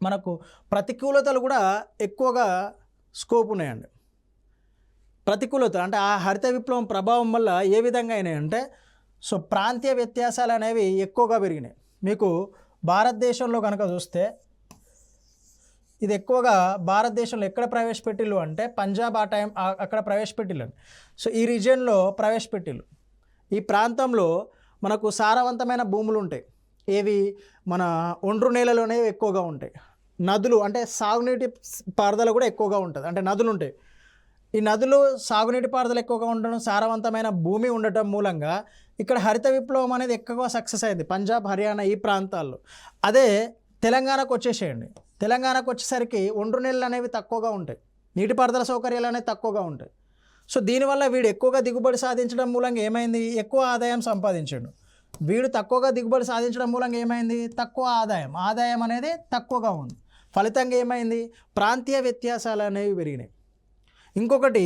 మనకు ప్రతికూలతలు కూడా ఎక్కువగా స్కోప్ ఉన్నాయండి. ప్రతికూలత అంటే ఆ హరిత విప్లవం ప్రభావం వల్ల ఏ విధంగా అయినాయంటే సో ప్రాంతీయ వ్యత్యాసాలు అనేవి ఎక్కువగా పెరిగినాయి. మీకు భారతదేశంలో కనుక చూస్తే ఇది ఎక్కువగా భారతదేశంలో ఎక్కడ ప్రవేశపెట్టిల్లు అంటే పంజాబ్ ఆ టైం అక్కడ ప్రవేశపెట్టిల్లు. సో ఈ రీజియన్లో ప్రవేశపెట్టిల్లు. ఈ ప్రాంతంలో మనకు సారవంతమైన భూములు ఉంటాయి. ఏవి మన ఒండ్రు నేలలోనే ఎక్కువగా ఉంటాయి. నదులు అంటే సాగునీటి పారుదల కూడా ఎక్కువగా ఉంటుంది. అంటే నదులు ఉంటాయి. ఈ నదులు సాగునీటి పారుదల ఎక్కువగా ఉండడం, సారవంతమైన భూమి ఉండటం మూలంగా ఇక్కడ హరిత విప్లవం అనేది ఎక్కువగా సక్సెస్ అయింది పంజాబ్, హర్యానా ఈ ప్రాంతాల్లో. అదే తెలంగాణకు వచ్చేసేయండి. తెలంగాణకు వచ్చేసరికి ఒండ్రు నేలలు అనేవి తక్కువగా ఉంటాయి, నీటిపారుదల సౌకర్యాలు అనేవి తక్కువగా ఉంటాయి. సో దీనివల్ల వీడు ఎక్కువగా దిగుబడి సాధించడం మూలంగా ఏమైంది, ఎక్కువ ఆదాయం సంపాదించాడు. వీడు తక్కువగా దిగుబడి సాధించడం మూలంగా ఏమైంది, తక్కువ ఆదాయం అనేది తక్కువగా ఉంది. ఫలితంగా ఏమైంది, ప్రాంతీయ వ్యత్యాసాలు అనేవి పెరిగినాయి. ఇంకొకటి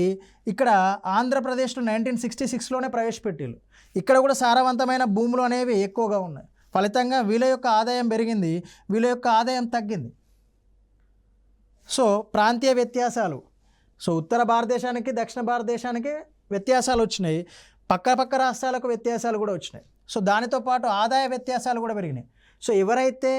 ఇక్కడ ఆంధ్రప్రదేశ్లో 1966లోనే ప్రవేశపెట్టిల్లు. ఇక్కడ కూడా సారవంతమైన భూములు అనేవి ఎక్కువగా ఉన్నాయి. ఫలితంగా వీళ్ళ యొక్క ఆదాయం పెరిగింది, వీళ్ళ యొక్క ఆదాయం తగ్గింది. సో ప్రాంతీయ వ్యత్యాసాలు, సో ఉత్తర భారతదేశానికి దక్షిణ భారతదేశానికి వ్యత్యాసాలు వచ్చినాయి, పక్క రాష్ట్రాలకు వ్యత్యాసాలు కూడా వచ్చినాయి. సో దానితో పాటు ఆదాయ వ్యత్యాసాలు కూడా పెరిగినాయి. సో ఎవరైతే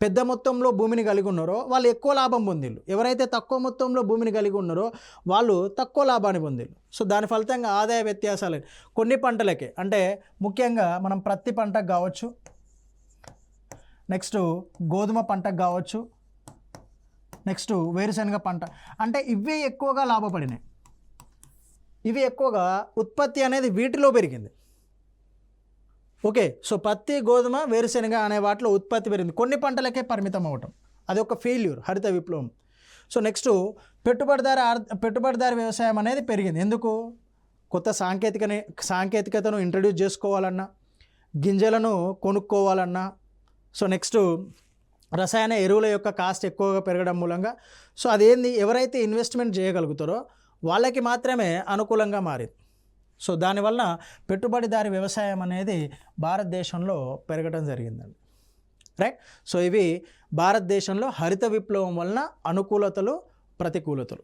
పెద్ద మొత్తంలో భూమిని కలిగి ఉన్నారో వాళ్ళు ఎక్కువ లాభం పొందిళ్ళు, ఎవరైతే తక్కువ మొత్తంలో భూమిని కలిగి ఉన్నారో వాళ్ళు తక్కువ లాభాన్ని పొందిళ్ళు. సో దాని ఫలితంగా ఆదాయ వ్యత్యాసాలు కొన్ని పంటలకే, అంటే ముఖ్యంగా మనం ప్రత్తి పంటకు కావచ్చు, నెక్స్ట్ గోధుమ పంటకు కావచ్చు, నెక్స్ట్ వేరుశనగ పంట, అంటే ఇవి ఎక్కువగా లాభపడినాయి. ఇవి ఎక్కువగా ఉత్పత్తి అనేది వీటిలో పెరిగింది. ఓకే, సో పత్తి, గోధుమ, వేరుశనగ అనే వాటిలో ఉత్పత్తి పెరిగింది. కొన్ని పంటలకే పరిమితం అవ్వటం అది ఒక ఫెయిల్యూర్ హరిత విప్లవం. సో నెక్స్ట్ పెట్టుబడిదారి వ్యవసాయం అనేది పెరిగింది. ఎందుకు, కొత్త సాంకేతికతను ఇంట్రడ్యూస్ చేసుకోవాలన్నా, గింజలను కొనుక్కోవాలన్నా, సో నెక్స్ట్ రసాయన ఎరువుల యొక్క కాస్ట్ ఎక్కువగా పెరగడం మూలంగా సో అదేంది ఎవరైతే ఇన్వెస్ట్మెంట్ చేయగలుగుతారో వాళ్ళకి మాత్రమే అనుకూలంగా మారింది. సో దానివల్ల పెట్టుబడిదారి వ్యవసాయం అనేది భారతదేశంలో పెరగడం జరిగిందండి. రైట్. సో ఇవి భారతదేశంలో హరిత విప్లవం వలన అనుకూలతలు, ప్రతికూలతలు.